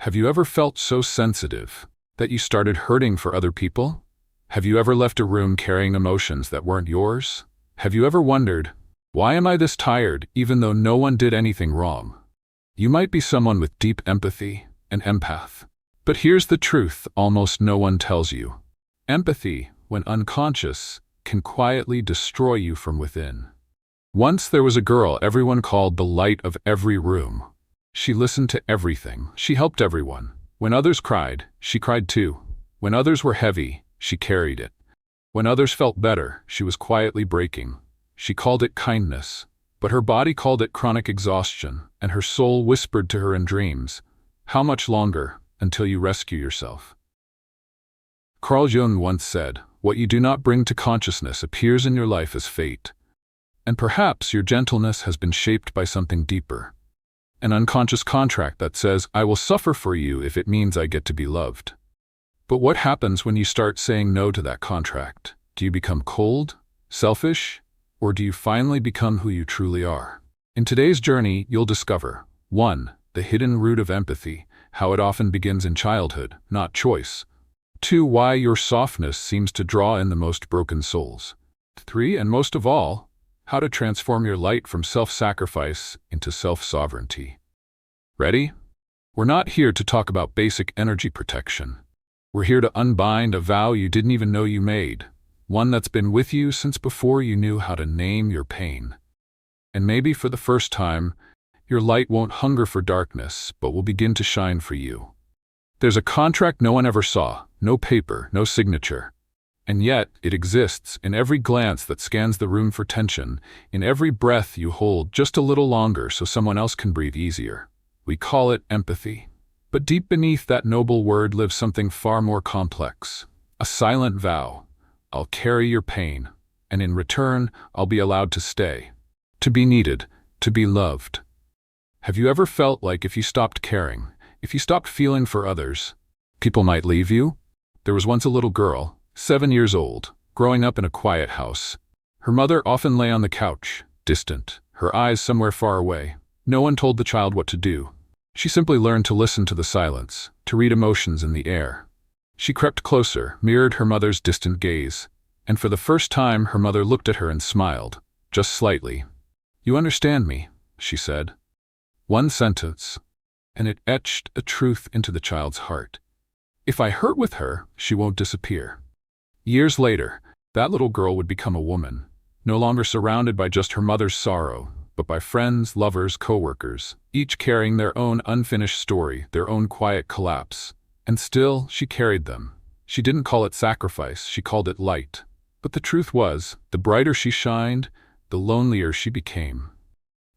Have you ever felt so sensitive that you started hurting for other people? Have you ever left a room carrying emotions that weren't yours? Have you ever wondered, why am I this tired even though no one did anything wrong? You might be someone with deep empathy, an empath. But here's the truth almost no one tells you. Empathy, when unconscious, can quietly destroy you from within. Once there was a girl everyone called the light of every room. She listened to everything. She helped everyone. When others cried, she cried too. When others were heavy, she carried it. When others felt better, she was quietly breaking. She called it kindness, but her body called it chronic exhaustion, and her soul whispered to her in dreams, "How much longer, until you rescue yourself?" Carl Jung once said, "What you do not bring to consciousness appears in your life as fate." And perhaps your gentleness has been shaped by something deeper. An unconscious contract that says, "I will suffer for you if it means I get to be loved." But what happens when you start saying no to that contract? Do you become cold, selfish, or do you finally become who you truly are? In today's journey, you'll discover 1. The hidden root of empathy, how it often begins in childhood, not choice. 2. Why your softness seems to draw in the most broken souls. 3. And most of all, how to transform your light from self-sacrifice into self-sovereignty. Ready? We're not here to talk about basic energy protection. We're here to unbind a vow you didn't even know you made, one that's been with you since before you knew how to name your pain. And maybe for the first time, your light won't hunger for darkness, but will begin to shine for you. There's a contract no one ever saw, no paper, no signature. And yet, it exists in every glance that scans the room for tension, in every breath you hold just a little longer so someone else can breathe easier. We call it empathy. But deep beneath that noble word lives something far more complex. A silent vow. I'll carry your pain, and in return, I'll be allowed to stay. To be needed, to be loved. Have you ever felt like if you stopped caring, if you stopped feeling for others, people might leave you? There was once a little girl, 7 years old, growing up in a quiet house. Her mother often lay on the couch, distant, her eyes somewhere far away. No one told the child what to do. She simply learned to listen to the silence, to read emotions in the air. She crept closer, mirrored her mother's distant gaze, and for the first time her mother looked at her and smiled, just slightly. "You understand me," she said. One sentence, and it etched a truth into the child's heart. If I hurt with her, she won't disappear. Years later, that little girl would become a woman, no longer surrounded by just her mother's sorrow, but by friends, lovers, co-workers, each carrying their own unfinished story, their own quiet collapse. And still, she carried them. She didn't call it sacrifice, she called it light. But the truth was, the brighter she shined, the lonelier she became.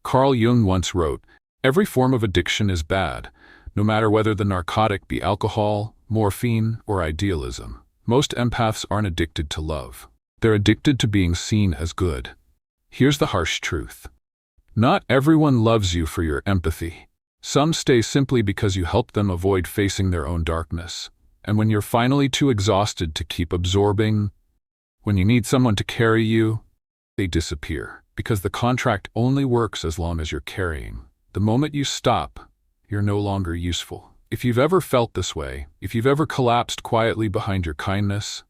Carl Jung once wrote, "Every form of addiction is bad, no matter whether the narcotic be alcohol, morphine, or idealism. Most empaths aren't addicted to love. They're addicted to being seen as good." Here's the harsh truth. Not everyone loves you for your empathy. Some stay simply because you help them avoid facing their own darkness. And when you're finally too exhausted to keep absorbing, when you need someone to carry you, they disappear. Because the contract only works as long as you're carrying. The moment you stop, you're no longer useful. If you've ever felt this way, if you've ever collapsed quietly behind your kindness,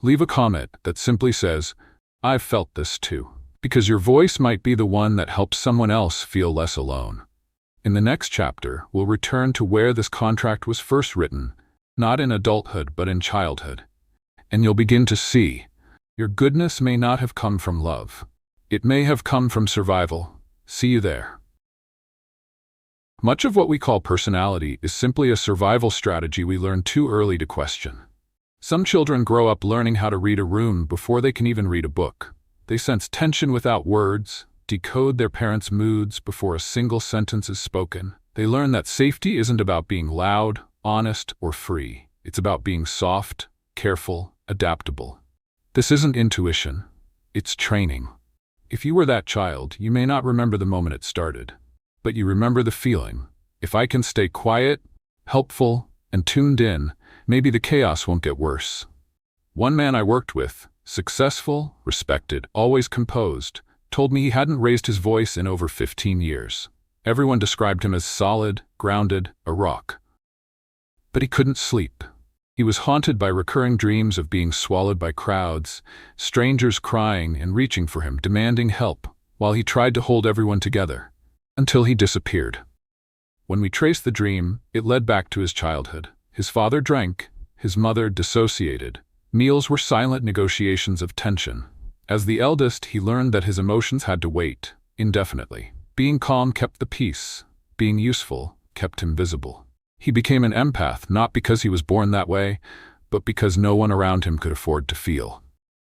leave a comment that simply says, "I've felt this too." Because your voice might be the one that helps someone else feel less alone. In the next chapter, we'll return to where this contract was first written, not in adulthood but in childhood. And you'll begin to see, your goodness may not have come from love. It may have come from survival. See you there. Much of what we call personality is simply a survival strategy we learn too early to question. Some children grow up learning how to read a room before they can even read a book. They sense tension without words, decode their parents' moods before a single sentence is spoken. They learn that safety isn't about being loud, honest, or free. It's about being soft, careful, adaptable. This isn't intuition. It's training. If you were that child, you may not remember the moment it started, but you remember the feeling. If I can stay quiet, helpful, and tuned in, maybe the chaos won't get worse. One man I worked with, successful, respected, always composed, told me he hadn't raised his voice in over 15 years. Everyone described him as solid, grounded, a rock. But he couldn't sleep. He was haunted by recurring dreams of being swallowed by crowds, strangers crying and reaching for him, demanding help, while he tried to hold everyone together, until he disappeared. When we trace the dream, it led back to his childhood. His father drank, his mother dissociated. Meals were silent negotiations of tension. As the eldest, he learned that his emotions had to wait, indefinitely. Being calm kept the peace. Being useful kept him visible. He became an empath not because he was born that way, but because no one around him could afford to feel.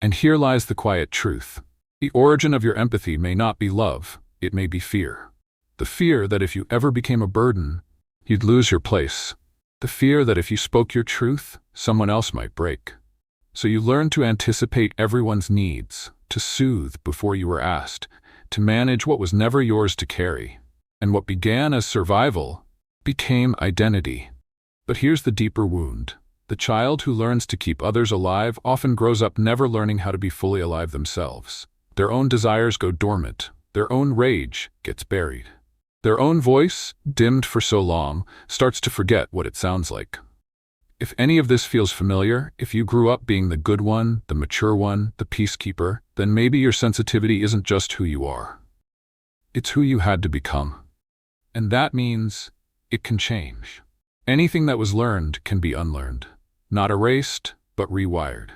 And here lies the quiet truth. The origin of your empathy may not be love, it may be fear. The fear that if you ever became a burden, you'd lose your place. The fear that if you spoke your truth, someone else might break. So you learned to anticipate everyone's needs, to soothe before you were asked, to manage what was never yours to carry. And what began as survival became identity. But here's the deeper wound. The child who learns to keep others alive often grows up never learning how to be fully alive themselves. Their own desires go dormant. Their own rage gets buried. Their own voice, dimmed for so long, starts to forget what it sounds like. If any of this feels familiar, if you grew up being the good one, the mature one, the peacekeeper, then maybe your sensitivity isn't just who you are. It's who you had to become. And that means it can change. Anything that was learned can be unlearned. Not erased, but rewired.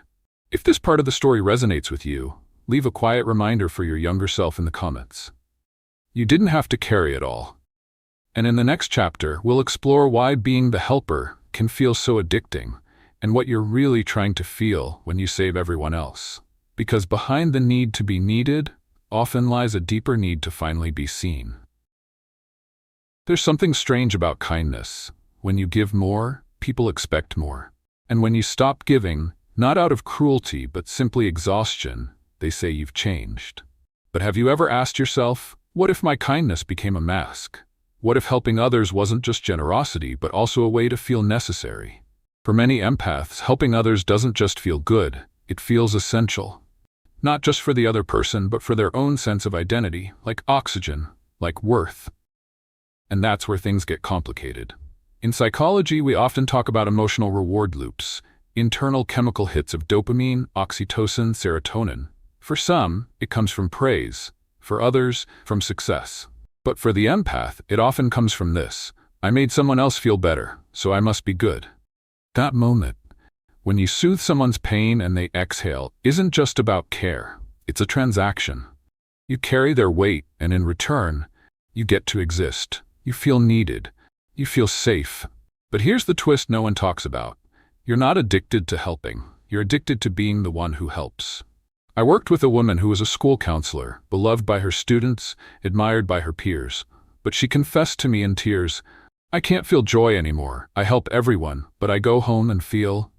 If this part of the story resonates with you, leave a quiet reminder for your younger self in the comments. You didn't have to carry it all. And in the next chapter, we'll explore why being the helper can feel so addicting, and what you're really trying to feel when you save everyone else. Because behind the need to be needed often lies a deeper need to finally be seen. There's something strange about kindness. When you give more, people expect more. And when you stop giving, not out of cruelty but simply exhaustion, they say you've changed. But have you ever asked yourself, what if my kindness became a mask? What if helping others wasn't just generosity but also a way to feel necessary? For many empaths, helping others doesn't just feel good, it feels essential. Not just for the other person, but for their own sense of identity, like oxygen, like worth. And that's where things get complicated. In psychology, we often talk about emotional reward loops, internal chemical hits of dopamine, oxytocin, serotonin. For some, it comes from praise. For others, from success. But for the empath, it often comes from this: I made someone else feel better, so I must be good. That moment, when you soothe someone's pain and they exhale, isn't just about care. It's a transaction. You carry their weight, and in return, you get to exist. You feel needed. You feel safe. But here's the twist no one talks about. You're not addicted to helping. You're addicted to being the one who helps. I worked with a woman who was a school counselor, beloved by her students, admired by her peers. But she confessed to me in tears, I can't feel joy anymore. I help everyone, but I go home and feel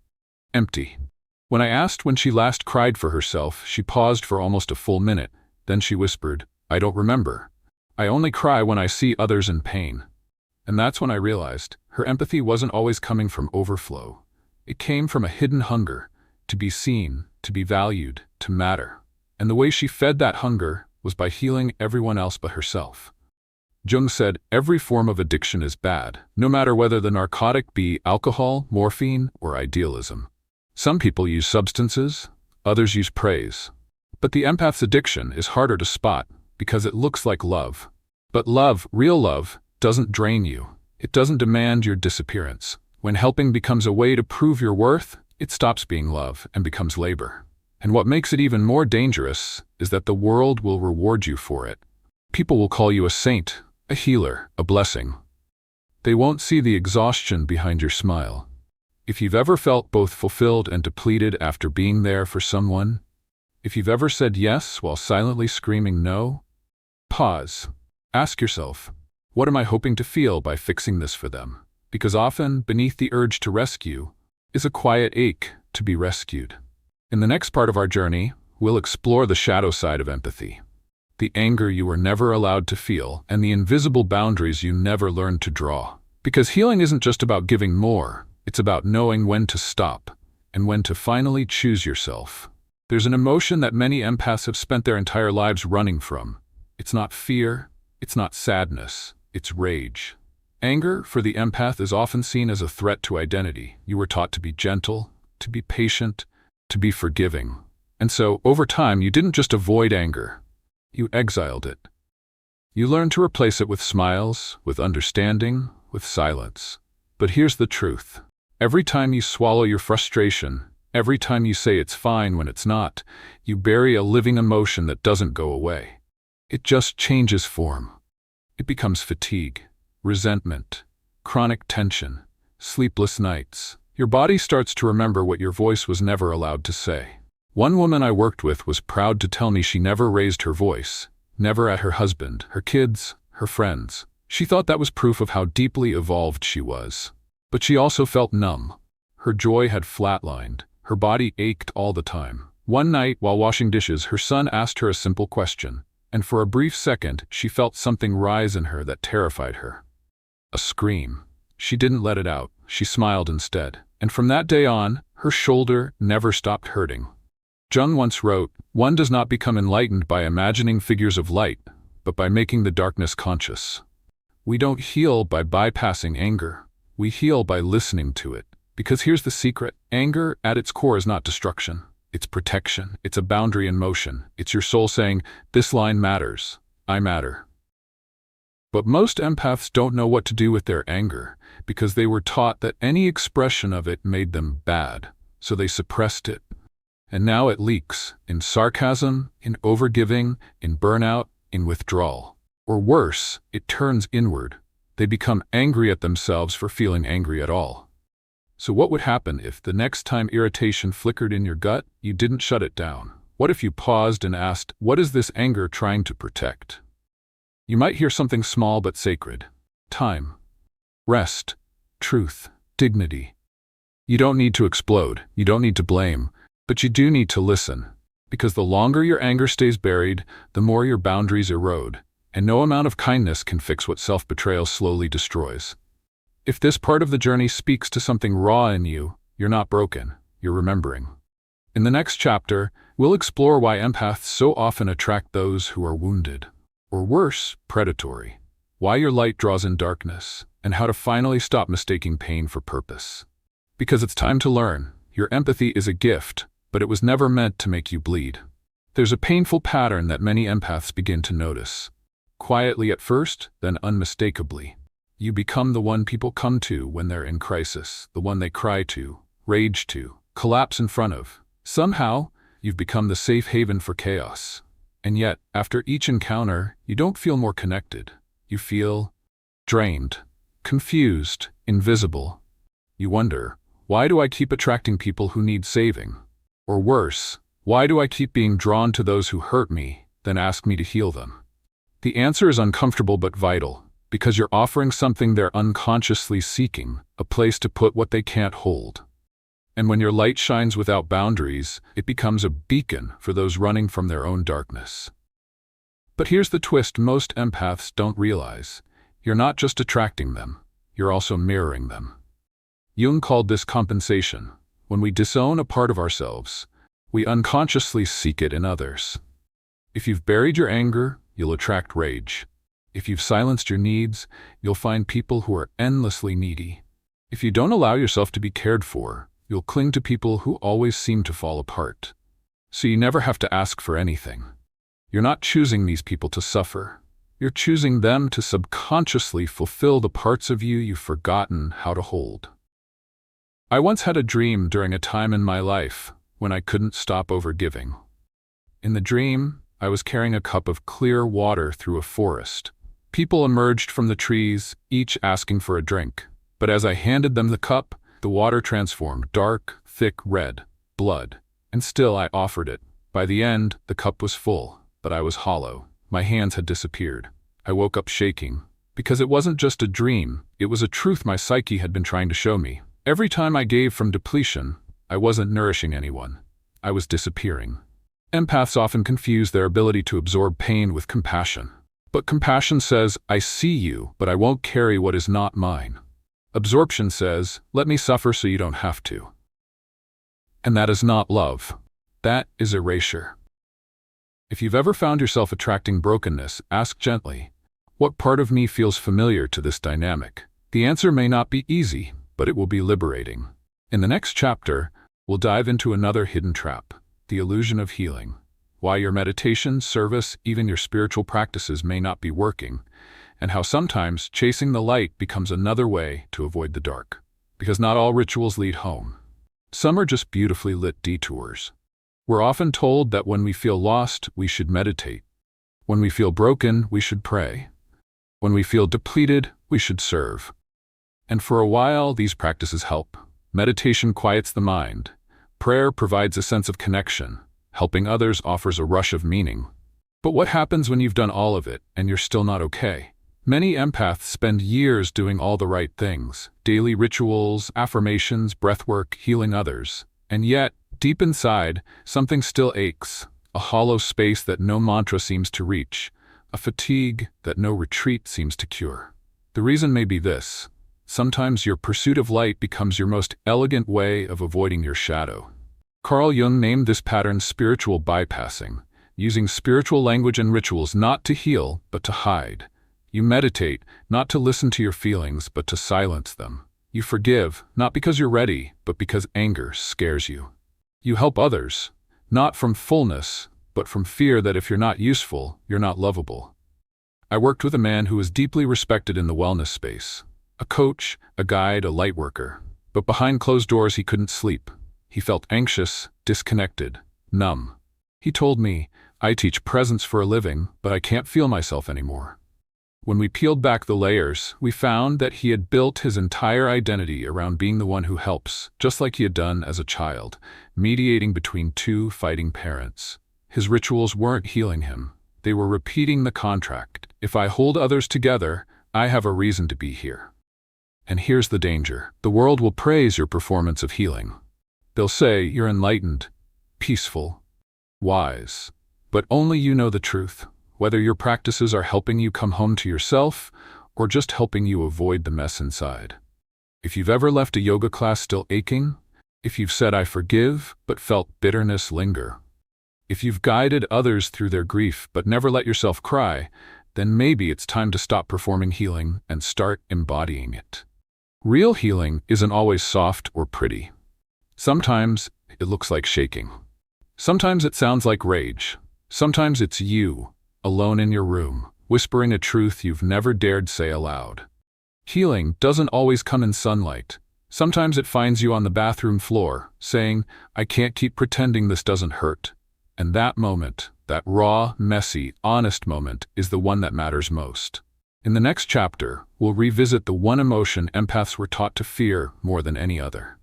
empty. When I asked when she last cried for herself, she paused for almost a full minute. Then she whispered, I don't remember. I only cry when I see others in pain. And that's when I realized her empathy wasn't always coming from overflow. It came from a hidden hunger, to be seen, to be valued, to matter. And the way she fed that hunger was by healing everyone else but herself. Jung said, every form of addiction is bad, no matter whether the narcotic be alcohol, morphine, or idealism. Some people use substances, others use praise. But the empath's addiction is harder to spot because it looks like love. But love, real love, doesn't drain you. It doesn't demand your disappearance. When helping becomes a way to prove your worth, it stops being love and becomes labor. And what makes it even more dangerous is that the world will reward you for it. People will call you a saint, a healer, a blessing. They won't see the exhaustion behind your smile. If you've ever felt both fulfilled and depleted after being there for someone, if you've ever said yes while silently screaming no, pause. Ask yourself, what am I hoping to feel by fixing this for them? Because often, beneath the urge to rescue, is a quiet ache to be rescued. In the next part of our journey, we'll explore the shadow side of empathy. The anger you were never allowed to feel, and the invisible boundaries you never learned to draw. Because healing isn't just about giving more, it's about knowing when to stop, and when to finally choose yourself. There's an emotion that many empaths have spent their entire lives running from. It's not fear, it's not sadness, it's rage. Anger, for the empath, is often seen as a threat to identity. You were taught to be gentle, to be patient, to be forgiving. And so, over time, you didn't just avoid anger. You exiled it. You learned to replace it with smiles, with understanding, with silence. But here's the truth. Every time you swallow your frustration, every time you say it's fine when it's not, you bury a living emotion that doesn't go away. It just changes form. It becomes fatigue, resentment, chronic tension, sleepless nights. Your body starts to remember what your voice was never allowed to say. One woman I worked with was proud to tell me she never raised her voice, never at her husband, her kids, her friends. She thought that was proof of how deeply evolved she was. But she also felt numb. Her joy had flatlined. Her body ached all the time. One night, while washing dishes, her son asked her a simple question, and for a brief second, she felt something rise in her that terrified her. A scream. She didn't let it out. She smiled instead. And from that day on, her shoulder never stopped hurting. Jung once wrote, "One does not become enlightened by imagining figures of light, but by making the darkness conscious." We don't heal by bypassing anger. We heal by listening to it. Because here's the secret. Anger, at its core, is not destruction. It's protection. It's a boundary in motion. It's your soul saying, "This line matters. I matter." But most empaths don't know what to do with their anger, because they were taught that any expression of it made them bad, so they suppressed it. And now it leaks, in sarcasm, in overgiving, in burnout, in withdrawal. Or worse, it turns inward. They become angry at themselves for feeling angry at all. So what would happen if the next time irritation flickered in your gut, you didn't shut it down? What if you paused and asked, what is this anger trying to protect? You might hear something small but sacred. Time. Rest. Truth. Dignity. You don't need to explode. You don't need to blame. But you do need to listen. Because the longer your anger stays buried, the more your boundaries erode. And no amount of kindness can fix what self-betrayal slowly destroys. If this part of the journey speaks to something raw in you, you're not broken. You're remembering. In the next chapter, we'll explore why empaths so often attract those who are wounded. Or worse, predatory. Why your light draws in darkness, and how to finally stop mistaking pain for purpose. Because it's time to learn. Your empathy is a gift, but it was never meant to make you bleed. There's a painful pattern that many empaths begin to notice. Quietly at first, then unmistakably. You become the one people come to when they're in crisis, the one they cry to, rage to, collapse in front of. Somehow, you've become the safe haven for chaos. And yet, after each encounter, you don't feel more connected. You feel drained, confused, invisible. You wonder, why do I keep attracting people who need saving? Or worse, why do I keep being drawn to those who hurt me, then ask me to heal them? The answer is uncomfortable but vital, because you're offering something they're unconsciously seeking, a place to put what they can't hold. And when your light shines without boundaries, it becomes a beacon for those running from their own darkness. But here's the twist most empaths don't realize. You're not just attracting them, you're also mirroring them. Jung called this compensation. When we disown a part of ourselves, we unconsciously seek it in others. If you've buried your anger, you'll attract rage. If you've silenced your needs, you'll find people who are endlessly needy. If you don't allow yourself to be cared for, you'll cling to people who always seem to fall apart. So you never have to ask for anything. You're not choosing these people to suffer. You're choosing them to subconsciously fulfill the parts of you you've forgotten how to hold. I once had a dream during a time in my life when I couldn't stop overgiving. In the dream, I was carrying a cup of clear water through a forest. People emerged from the trees, each asking for a drink. But as I handed them the cup, the water transformed dark, thick red, blood. And still I offered it. By the end, the cup was full, but I was hollow. My hands had disappeared. I woke up shaking. Because it wasn't just a dream, it was a truth my psyche had been trying to show me. Every time I gave from depletion, I wasn't nourishing anyone. I was disappearing. Empaths often confuse their ability to absorb pain with compassion. But compassion says, I see you, but I won't carry what is not mine. Absorption says, let me suffer so you don't have to. And that is not love. That is erasure. If you've ever found yourself attracting brokenness, ask gently, what part of me feels familiar to this dynamic? The answer may not be easy, but it will be liberating. In the next chapter, we'll dive into another hidden trap, the illusion of healing. Why your meditation, service, even your spiritual practices may not be working, and how sometimes chasing the light becomes another way to avoid the dark. Because not all rituals lead home. Some are just beautifully lit detours. We're often told that when we feel lost, we should meditate. When we feel broken, we should pray. When we feel depleted, we should serve. And for a while, these practices help. Meditation quiets the mind. Prayer provides a sense of connection. Helping others offers a rush of meaning. But what happens when you've done all of it and you're still not okay? Many empaths spend years doing all the right things, daily rituals, affirmations, breathwork, healing others. And yet, deep inside, something still aches, a hollow space that no mantra seems to reach, a fatigue that no retreat seems to cure. The reason may be this: sometimes your pursuit of light becomes your most elegant way of avoiding your shadow. Carl Jung named this pattern spiritual bypassing, using spiritual language and rituals not to heal, but to hide. You meditate, not to listen to your feelings, but to silence them. You forgive, not because you're ready, but because anger scares you. You help others, not from fullness, but from fear that if you're not useful, you're not lovable. I worked with a man who was deeply respected in the wellness space. A coach, a guide, a light worker. But behind closed doors he couldn't sleep. He felt anxious, disconnected, numb. He told me, "I teach presence for a living, but I can't feel myself anymore." When we peeled back the layers, we found that he had built his entire identity around being the one who helps, just like he had done as a child, mediating between two fighting parents. His rituals weren't healing him. They were repeating the contract. If I hold others together, I have a reason to be here. And here's the danger. The world will praise your performance of healing. They'll say you're enlightened, peaceful, wise. But only you know the truth. Whether your practices are helping you come home to yourself or just helping you avoid the mess inside. If you've ever left a yoga class still aching, if you've said I forgive but felt bitterness linger, if you've guided others through their grief but never let yourself cry, then maybe it's time to stop performing healing and start embodying it. Real healing isn't always soft or pretty. Sometimes it looks like shaking. Sometimes it sounds like rage. Sometimes it's you, alone in your room, whispering a truth you've never dared say aloud. Healing doesn't always come in sunlight. Sometimes it finds you on the bathroom floor, saying, "I can't keep pretending this doesn't hurt." And that moment, that raw, messy, honest moment, is the one that matters most. In the next chapter, we'll revisit the one emotion empaths were taught to fear more than any other: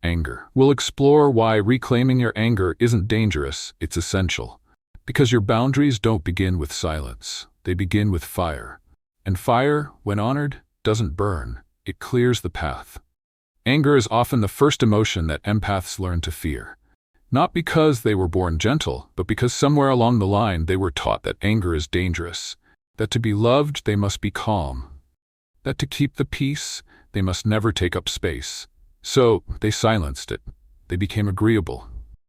anger. We'll explore why reclaiming your anger isn't dangerous, it's essential. Because your boundaries don't begin with silence, they begin with fire. And fire, when honored, doesn't burn, it clears the path. Anger is often the first emotion that empaths learn to fear. Not because they were born gentle, but because somewhere along the line they were taught that anger is dangerous, that to be loved they must be calm, that to keep the peace they must never take up space. So they silenced it. They became agreeable,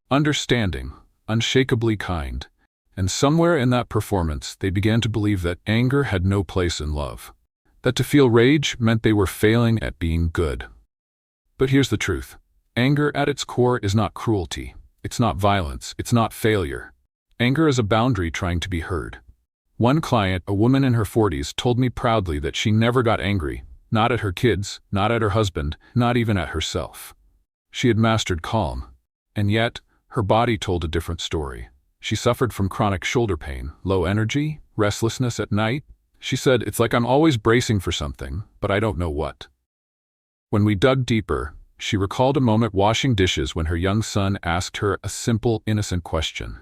understanding, unshakably kind. And somewhere in that performance, they began to believe that anger had no place in love. That to feel rage meant they were failing at being good. But here's the truth. Anger at its core is not cruelty. It's not violence. It's not failure. Anger is a boundary trying to be heard. One client, a woman in her 40s, told me proudly that she never got angry, not at her kids, not at her husband, not even at herself. She had mastered calm. And yet, her body told a different story. She suffered from chronic shoulder pain, low energy, restlessness at night. She said, "It's like I'm always bracing for something, but I don't know what." When we dug deeper, she recalled a moment washing dishes when her young son asked her a simple, innocent question.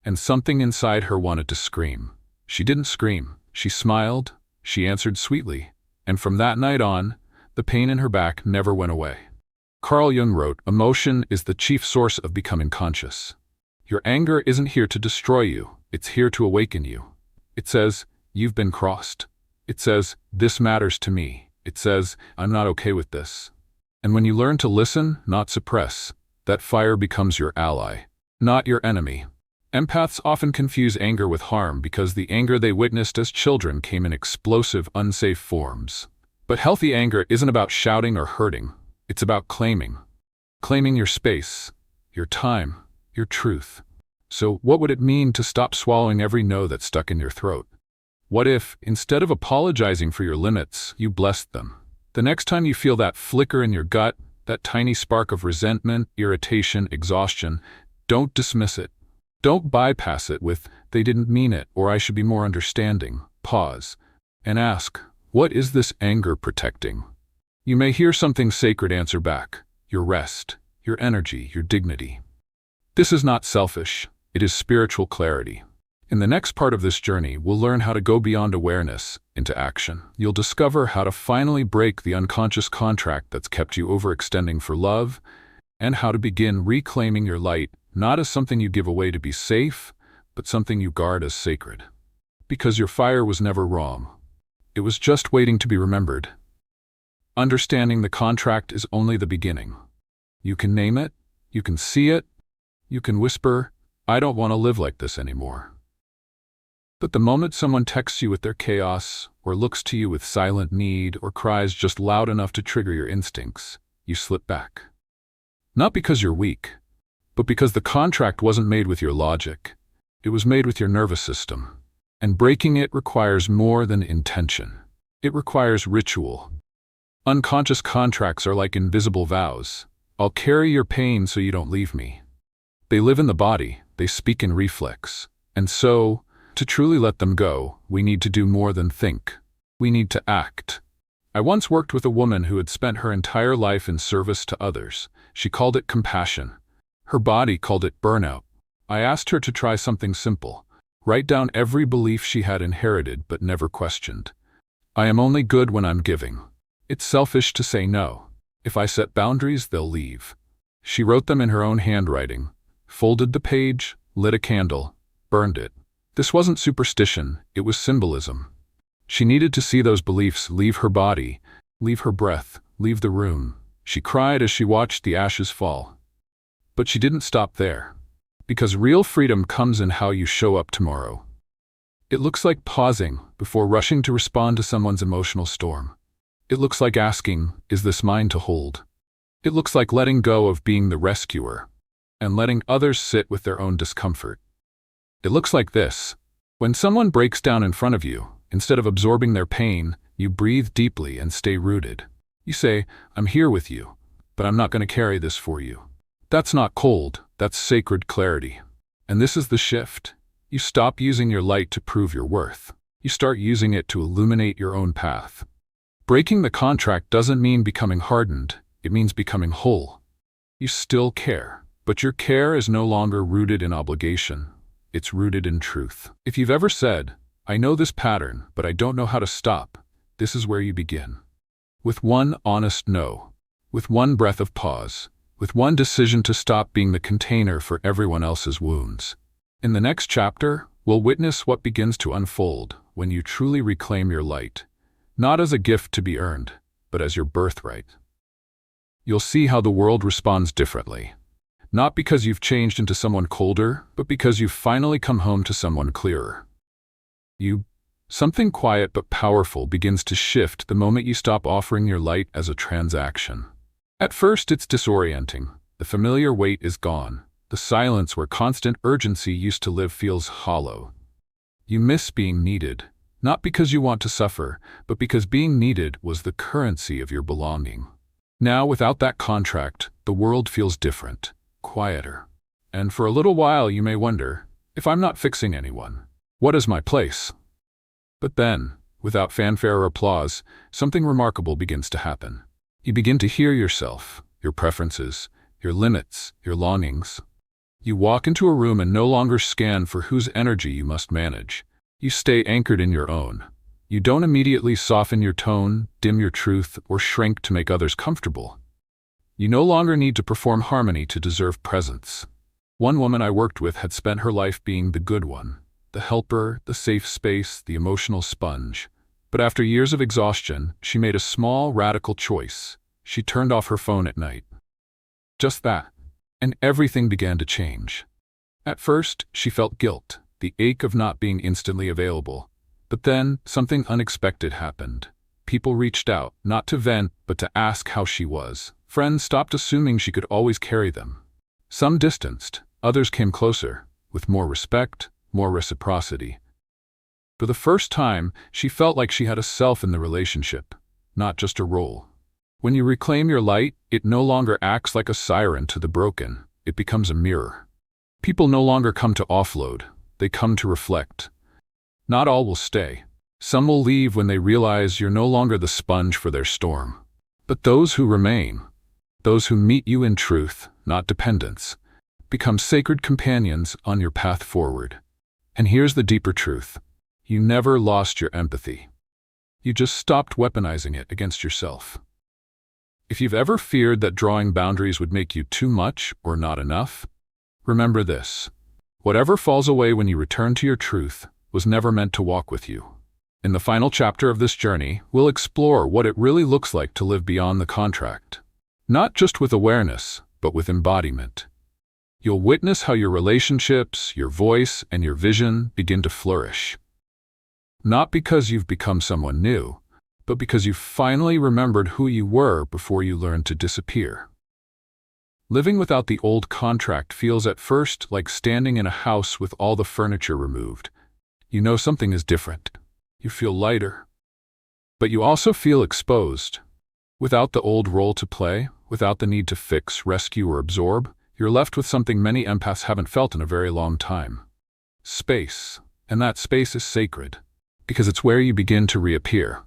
And something inside her wanted to scream. She didn't scream. She smiled. She answered sweetly. And from that night on, the pain in her back never went away. Carl Jung wrote, "Emotion is the chief source of becoming conscious." Your anger isn't here to destroy you, it's here to awaken you. It says, "You've been crossed." It says, "This matters to me." It says, "I'm not okay with this." And when you learn to listen, not suppress, that fire becomes your ally, not your enemy. Empaths often confuse anger with harm because the anger they witnessed as children came in explosive, unsafe forms. But healthy anger isn't about shouting or hurting. It's about claiming. Claiming your space, your time, your truth. So what would it mean to stop swallowing every no that's stuck in your throat? What if, instead of apologizing for your limits, you blessed them? The next time you feel that flicker in your gut, that tiny spark of resentment, irritation, exhaustion, don't dismiss it. Don't bypass it with, "They didn't mean it," or "I should be more understanding." Pause and ask, what is this anger protecting? You may hear something sacred answer back: your rest, your energy, your dignity. This is not selfish, it is spiritual clarity. In the next part of this journey, we'll learn how to go beyond awareness into action. You'll discover how to finally break the unconscious contract that's kept you overextending for love, and how to begin reclaiming your light, not as something you give away to be safe, but something you guard as sacred. Because your fire was never wrong. It was just waiting to be remembered. Understanding the contract is only the beginning. You can name it, you can see it, you can whisper, "I don't want to live like this anymore." But the moment someone texts you with their chaos, or looks to you with silent need, or cries just loud enough to trigger your instincts, you slip back. Not because you're weak, but because the contract wasn't made with your logic. It was made with your nervous system. And breaking it requires more than intention. It requires ritual. Unconscious contracts are like invisible vows. I'll carry your pain so you don't leave me. They live in the body, they speak in reflex. And so, to truly let them go, we need to do more than think. We need to act. I once worked with a woman who had spent her entire life in service to others. She called it compassion. Her body called it burnout. I asked her to try something simple. Write down every belief she had inherited but never questioned. I am only good when I'm giving. It's selfish to say no. If I set boundaries, they'll leave. She wrote them in her own handwriting, folded the page, lit a candle, burned it. This wasn't superstition, it was symbolism. She needed to see those beliefs leave her body, leave her breath, leave the room. She cried as she watched the ashes fall. But she didn't stop there. Because real freedom comes in how you show up tomorrow. It looks like pausing before rushing to respond to someone's emotional storm. It looks like asking, "Is this mine to hold?" It looks like letting go of being the rescuer and letting others sit with their own discomfort. It looks like this. When someone breaks down in front of you, instead of absorbing their pain, you breathe deeply and stay rooted. You say, "I'm here with you, but I'm not going to carry this for you." That's not cold, that's sacred clarity. And this is the shift. You stop using your light to prove your worth. You start using it to illuminate your own path. Breaking the contract doesn't mean becoming hardened, it means becoming whole. You still care, but your care is no longer rooted in obligation. It's rooted in truth. If you've ever said, "I know this pattern, but I don't know how to stop," this is where you begin. With one honest no. With one breath of pause. With one decision to stop being the container for everyone else's wounds. In the next chapter, we'll witness what begins to unfold when you truly reclaim your light, not as a gift to be earned, but as your birthright. You'll see how the world responds differently. Not because you've changed into someone colder, but because you've finally come home to someone clearer. Something quiet but powerful begins to shift the moment you stop offering your light as a transaction. At first, it's disorienting. The familiar weight is gone. The silence where constant urgency used to live feels hollow. You miss being needed, not because you want to suffer, but because being needed was the currency of your belonging. Now, without that contract, the world feels different, quieter. And for a little while, you may wonder, if I'm not fixing anyone, what is my place? But then, without fanfare or applause, something remarkable begins to happen. You begin to hear yourself, your preferences, your limits, your longings. You walk into a room and no longer scan for whose energy you must manage. You stay anchored in your own. You don't immediately soften your tone, dim your truth, or shrink to make others comfortable. You no longer need to perform harmony to deserve presence. One woman I worked with had spent her life being the good one, the helper, the safe space, the emotional sponge. But after years of exhaustion, she made a small, radical choice. She turned off her phone at night. Just that. And everything began to change. At first, she felt guilt, the ache of not being instantly available. But then, something unexpected happened. People reached out, not to vent, but to ask how she was. Friends stopped assuming she could always carry them. Some distanced, others came closer, with more respect, more reciprocity. For the first time, she felt like she had a self in the relationship, not just a role. When you reclaim your light, it no longer acts like a siren to the broken. It becomes a mirror. People no longer come to offload, they come to reflect. Not all will stay. Some will leave when they realize you're no longer the sponge for their storm. But those who remain, those who meet you in truth, not dependence, become sacred companions on your path forward. And here's the deeper truth. You never lost your empathy. You just stopped weaponizing it against yourself. If you've ever feared that drawing boundaries would make you too much or not enough, remember this. Whatever falls away when you return to your truth was never meant to walk with you. In the final chapter of this journey, we'll explore what it really looks like to live beyond the contract. Not just with awareness, but with embodiment. You'll witness how your relationships, your voice, and your vision begin to flourish. Not because you've become someone new, but because you finally remembered who you were before you learned to disappear. Living without the old contract feels at first like standing in a house with all the furniture removed. You know something is different. You feel lighter. But you also feel exposed. Without the old role to play, without the need to fix, rescue, or absorb, you're left with something many empaths haven't felt in a very long time. Space. And that space is sacred, because it's where you begin to reappear.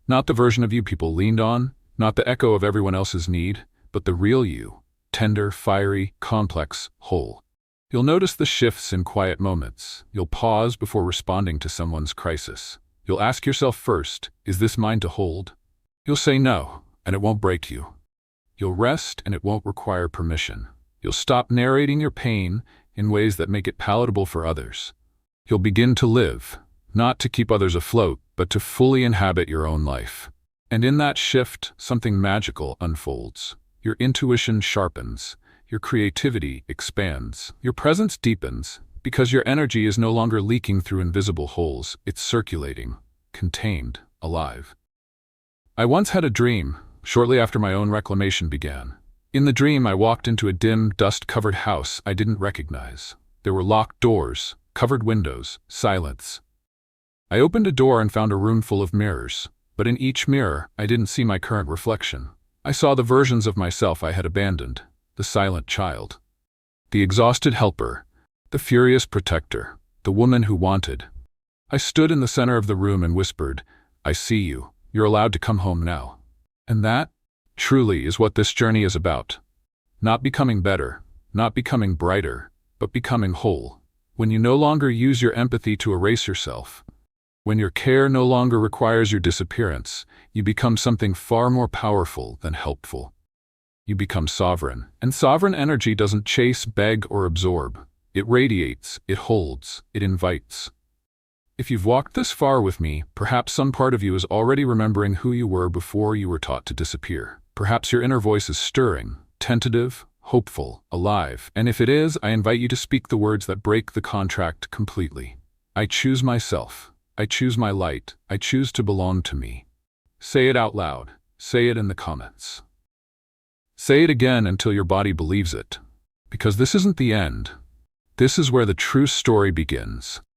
Not the version of you people leaned on, not the echo of everyone else's need, but the real you. Tender, fiery, complex, whole. You'll notice the shifts in quiet moments. You'll pause before responding to someone's crisis. You'll ask yourself first, is this mine to hold? You'll say no, and it won't break you. You'll rest, and it won't require permission. You'll stop narrating your pain in ways that make it palatable for others. You'll begin to live, not to keep others afloat, but to fully inhabit your own life. And in that shift, something magical unfolds. Your intuition sharpens, your creativity expands, your presence deepens, because your energy is no longer leaking through invisible holes, it's circulating, contained, alive. I once had a dream, shortly after my own reclamation began. In the dream, I walked into a dim, dust-covered house I didn't recognize. There were locked doors, covered windows, silence. I opened a door and found a room full of mirrors, but in each mirror, I didn't see my current reflection. I saw the versions of myself I had abandoned, the silent child, the exhausted helper, the furious protector, the woman who wanted. I stood in the center of the room and whispered, I see you, you're allowed to come home now. And that, truly, is what this journey is about. Not becoming better, not becoming brighter, but becoming whole. When you no longer use your empathy to erase yourself, when your care no longer requires your disappearance, you become something far more powerful than helpful. You become sovereign, and sovereign energy doesn't chase, beg, or absorb. It radiates, it holds, it invites. If you've walked this far with me, perhaps some part of you is already remembering who you were before you were taught to disappear. Perhaps your inner voice is stirring, tentative, hopeful, alive, and if it is, I invite you to speak the words that break the contract completely. I choose myself. I choose my light. I choose to belong to me. Say it out loud. Say it in the comments. Say it again until your body believes it. Because this isn't the end. This is where the true story begins.